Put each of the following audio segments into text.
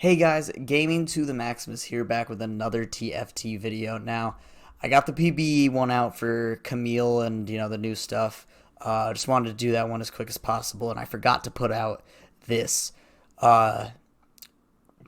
Hey guys, Gaming to the Maximus here, back with another TFT video. Now, I got the PBE one out for Camille and the new stuff. I just wanted to do that one as quick as possible, and I forgot to put out this uh,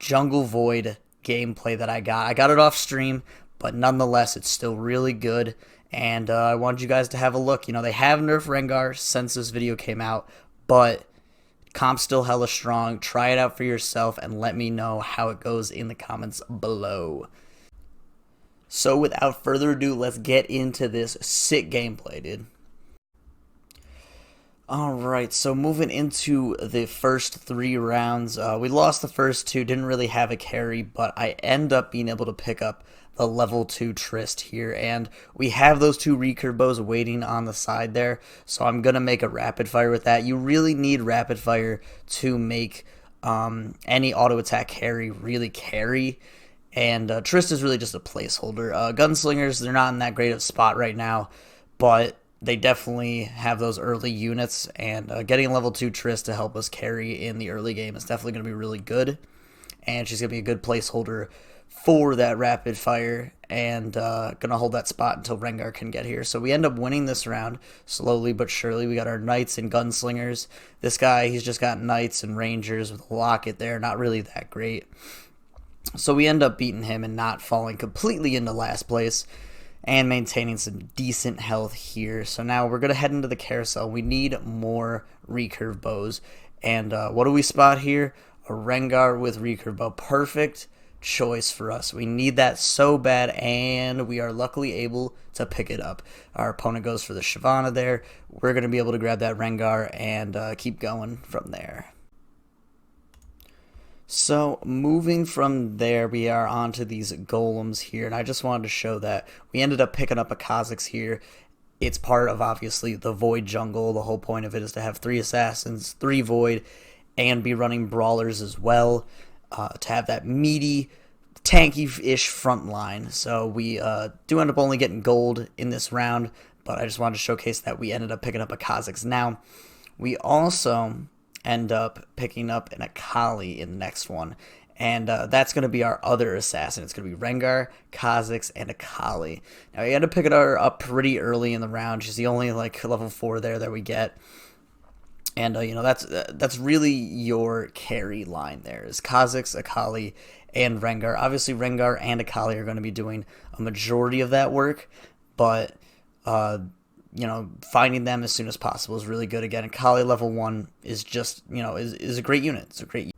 Jungle Void gameplay that I got. I got it off stream, but nonetheless, it's still really good. And I wanted you guys to have a look. They have nerfed Rengar since this video came out, but comp's still hella strong. Try it out for yourself and let me know how it goes in the comments below. So without further ado, let's get into this sick gameplay, dude. Alright, so moving into the first 3 rounds, we lost the first 2, didn't really have a carry, but I end up being able to pick up the level 2 Trist here, and we have those 2 recurve bows waiting on the side there, so I'm going to make a rapid fire with that. You really need rapid fire to make any auto attack carry really carry, and Trist is really just a placeholder. Gunslingers, they're not in that great of a spot right now, but they definitely have those early units, and getting level 2 Triss to help us carry in the early game is definitely going to be really good, and she's going to be a good placeholder for that rapid fire, and going to hold that spot until Rengar can get here. So we end up winning this round, slowly but surely. We got our Knights and Gunslingers. This guy, he's just got Knights and Rangers with a Locket there, not really that great. So we end up beating him and not falling completely into last place, and maintaining some decent health here. So now we're going to head into the carousel. We need more recurve bows. And what do we spot here? A Rengar with recurve bow. Perfect choice for us. We need that so bad, and we are luckily able to pick it up. Our opponent goes for the Shyvana there. We're going to be able to grab that Rengar and keep going from there. So moving from there, we are onto these golems here, and I just wanted to show that we ended up picking up a Kha'Zix here. It's part of, obviously, the Void jungle. The whole point of it is to have 3 assassins, 3 Void, and be running brawlers as well, to have that meaty, tanky-ish front line. So we do end up only getting gold in this round, but I just wanted to showcase that we ended up picking up a Kha'Zix. Now, we also end up picking up an Akali in the next one, and that's going to be our other assassin. It's going to be Rengar, Kha'Zix, and Akali. Now we end up picking her up pretty early in the round. She's the only level 4 there that we get, and that's really your carry line there is Kha'Zix, Akali, and Rengar. Obviously Rengar and Akali are going to be doing a majority of that work, but finding them as soon as possible is really good. Again, Akali level 1 is just, is a great unit. It's a great unit.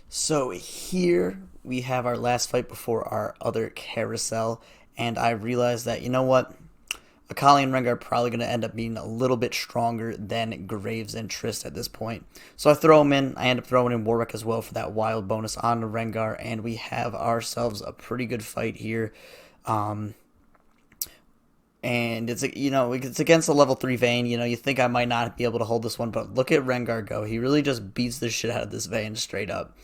So here we have our last fight before our other carousel, and I realized that, Akali and Rengar are probably going to end up being a little bit stronger than Graves and Trist at this point. So I throw them in. I end up throwing in Warwick as well for that wild bonus on the Rengar, and we have ourselves a pretty good fight here. And it's it's against a level 3 Vayne. You think I might not be able to hold this one, but look at Rengar go. He really just beats the shit out of this Vayne straight up.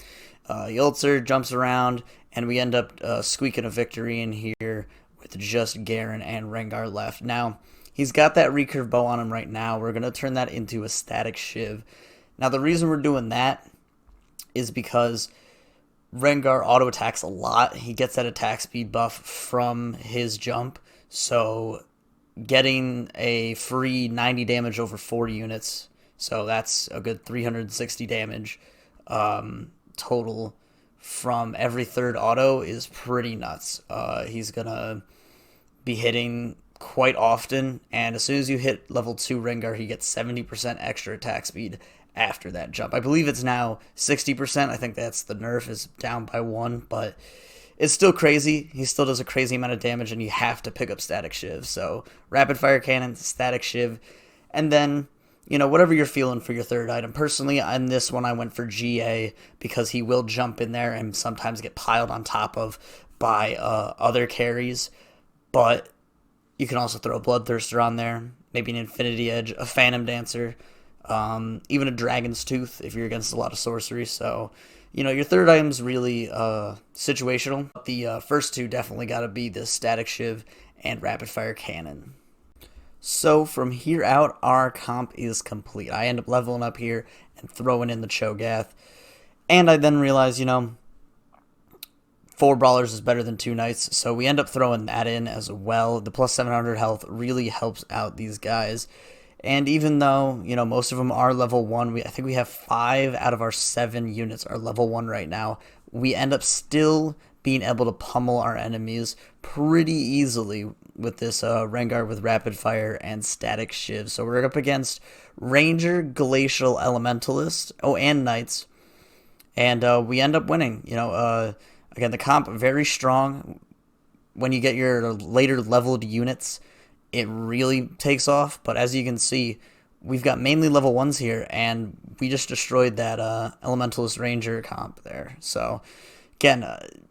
Yultzer jumps around, and we end up squeaking a victory in here with just Garen and Rengar left. Now, he's got that recurve bow on him right now. We're going to turn that into a static shiv. Now, the reason we're doing that is because Rengar auto attacks a lot. He gets that attack speed buff from his jump, so getting a free 90 damage over 40 units, so that's a good 360 damage total from every third auto is pretty nuts. He's gonna be hitting quite often, and as soon as you hit level 2 Rengar, he gets 70% extra attack speed after that jump. I believe it's now 60%. I think that's the nerf is down by 1, but it's still crazy. He still does a crazy amount of damage, and you have to pick up Static Shiv. So, Rapid Fire Cannon, Static Shiv, and then, whatever you're feeling for your third item. Personally, on this one, I went for GA because he will jump in there and sometimes get piled on top of by other carries. But you can also throw a Bloodthirster on there, maybe an Infinity Edge, a Phantom Dancer, even a Dragon's Tooth if you're against a lot of sorcery. So, your third item's really situational. The first 2 definitely got to be the Static Shiv and Rapid Fire Cannon. So from here out, our comp is complete. I end up leveling up here and throwing in the Cho'Gath. And I then realized, 4 brawlers is better than 2 knights, so we end up throwing that in as well. The plus 700 health really helps out these guys. And even though, most of them are level 1, I think we have 5 out of our 7 units are level 1 right now. We end up still being able to pummel our enemies pretty easily with this Rengar with Rapid Fire and Static Shiv. So we're up against Ranger, Glacial, Elementalist, and Knights. And we end up winning. Again, the comp very strong. When you get your later leveled units, it really takes off. But as you can see, we've got mainly level 1s here, and we just destroyed that Elementalist Ranger comp there. So, again,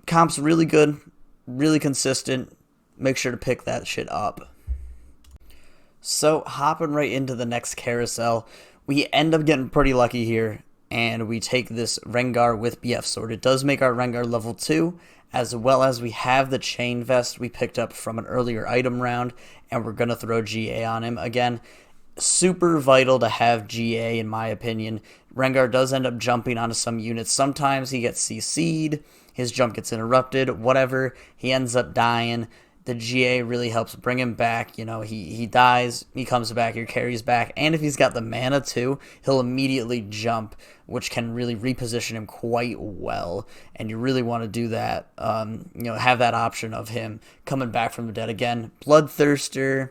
comp's really good, really consistent. Make sure to pick that shit up. So, hopping right into the next carousel, we end up getting pretty lucky here, and we take this Rengar with BF Sword. It does make our Rengar level 2, as well as we have the Chain Vest we picked up from an earlier item round, and we're going to throw GA on him. Again, super vital to have GA in my opinion. Rengar does end up jumping onto some units. Sometimes he gets CC'd, his jump gets interrupted, whatever, he ends up dying. The GA really helps bring him back. He dies, he comes back, your carry's back, and if he's got the mana too, he'll immediately jump, which can really reposition him quite well. And you really want to do that, have that option of him coming back from the dead again. Bloodthirster,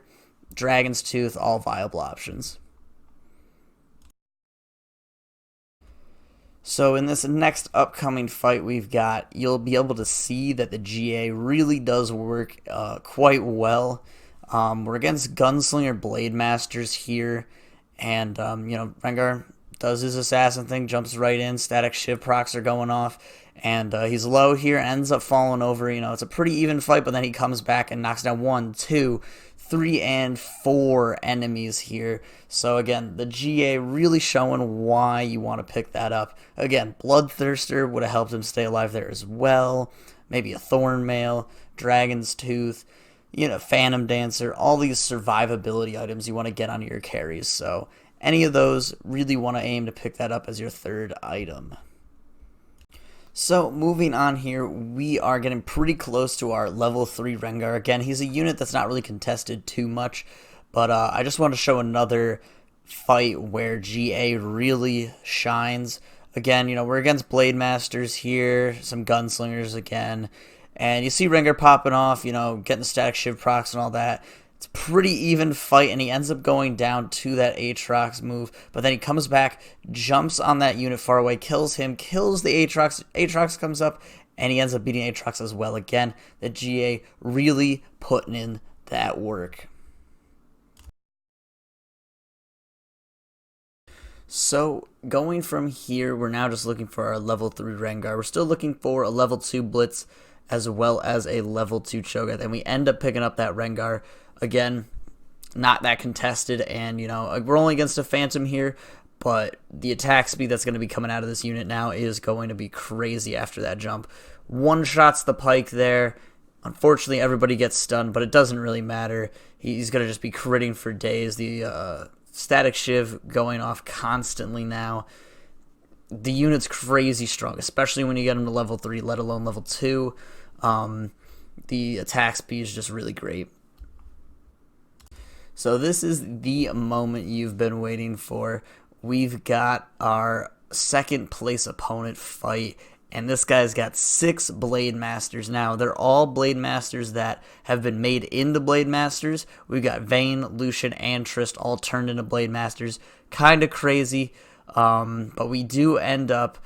Dragon's Tooth, all viable options. So in this next upcoming fight we've got, you'll be able to see that the GA really does work quite well. We're against Gunslinger Blade Masters here, and Rengar does his assassin thing, jumps right in, static shiv procs are going off, and he's low here, ends up falling over. It's a pretty even fight, but then he comes back and knocks down 1, 2, 3, and 4 enemies here. So again, the GA really showing why you want to pick that up. Again, Bloodthirster would have helped him stay alive there as well. Maybe a Thornmail, Dragon's Tooth, Phantom Dancer, all these survivability items you want to get onto your carries. So any of those, really want to aim to pick that up as your third item. So moving on here, we are getting pretty close to our level 3 Rengar. Again, he's a unit that's not really contested too much, but I just want to show another fight where GA really shines. Again, we're against Blade Masters here, some Gunslingers again, and you see Rengar popping off, getting the static shiv procs and all that. It's a pretty even fight, and he ends up going down to that Aatrox move, but then he comes back, jumps on that unit far away, kills him, kills the Aatrox. Aatrox comes up, and he ends up beating Aatrox as well. Again, the GA really putting in that work. So, going from here, we're now just looking for our level 3 Rengar. We're still looking for a level 2 Blitz, as well as a level 2 Cho'Gath, and we end up picking up that Rengar. Again, not that contested, and we're only against a Phantom here, but the attack speed that's going to be coming out of this unit now is going to be crazy after that jump. One-shots the Pike there. Unfortunately, everybody gets stunned, but it doesn't really matter. He's going to just be critting for days. The static shiv going off constantly now. The unit's crazy strong, especially when you get him to level 3, let alone level 2. The attack speed is just really great. So this is the moment you've been waiting for. We've got our second place opponent fight, and this guy's got 6 Blade Masters now. They're all Blade Masters that have been made into Blade Masters. We've got Vayne, Lucian, and Trist all turned into Blade Masters. Kind of crazy, but we do end up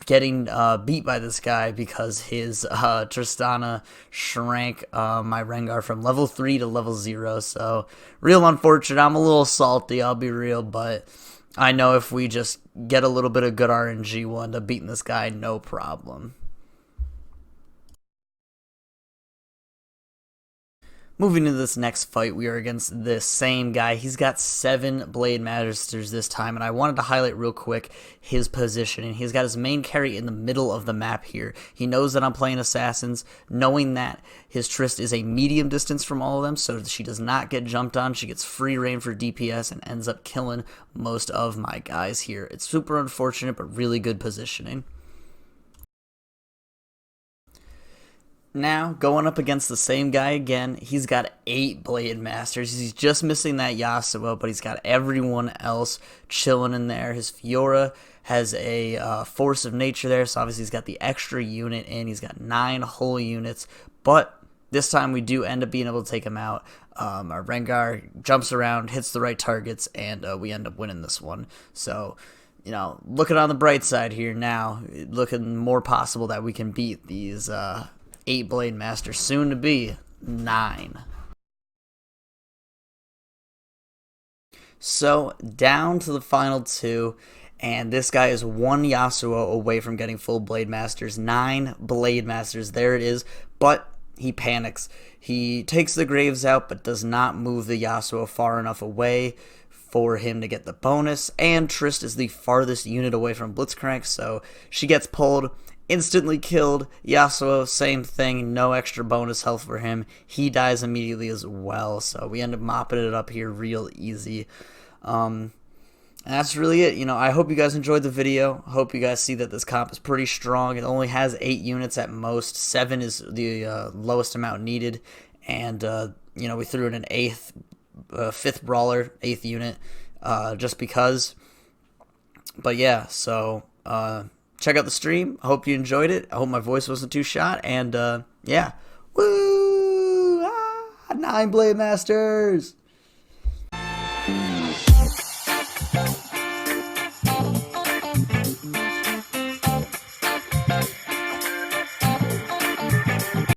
getting beat by this guy because his Tristana shrank my Rengar from level 3 to level 0. So real unfortunate. I'm a little salty, I'll be real, but I know if we just get a little bit of good RNG, we'll end up beating this guy no problem. Moving to this next fight, we are against this same guy. He's got 7 Blade Masters this time, and I wanted to highlight real quick his positioning. He's got his main carry in the middle of the map here. He knows that I'm playing Assassins, knowing that his Trist is a medium distance from all of them, so she does not get jumped on. She gets free reign for DPS and ends up killing most of my guys here. It's super unfortunate, but really good positioning. Now, going up against the same guy again, he's got 8 Blade Masters. He's just missing that Yasuo, but he's got everyone else chilling in there. His Fiora has a Force of Nature there, so obviously he's got the extra unit in. He's got 9 whole units, but this time we do end up being able to take him out. Our Rengar jumps around, hits the right targets, and we end up winning this one. So, looking on the bright side here now, looking more possible that we can beat these 8 Blade Masters, soon to be 9. So, down to the final 2, and this guy is 1 Yasuo away from getting full Blade Masters. 9 Blade Masters, there it is, but he panics. He takes the Graves out, but does not move the Yasuo far enough away for him to get the bonus, and Trist is the farthest unit away from Blitzcrank, so she gets pulled, instantly killed. Yasuo, same thing, no extra bonus health for him. He dies immediately as well, so we end up mopping it up here real easy. And that's really it. I hope you guys enjoyed the video. I hope you guys see that this comp is pretty strong. It only has 8 units at most. 7 is the lowest amount needed. And, we threw in an 5th brawler, 8th unit, just because. But yeah, so check out the stream. I hope you enjoyed it. I hope my voice wasn't too shot. And yeah, woo! 9 Blade Masters!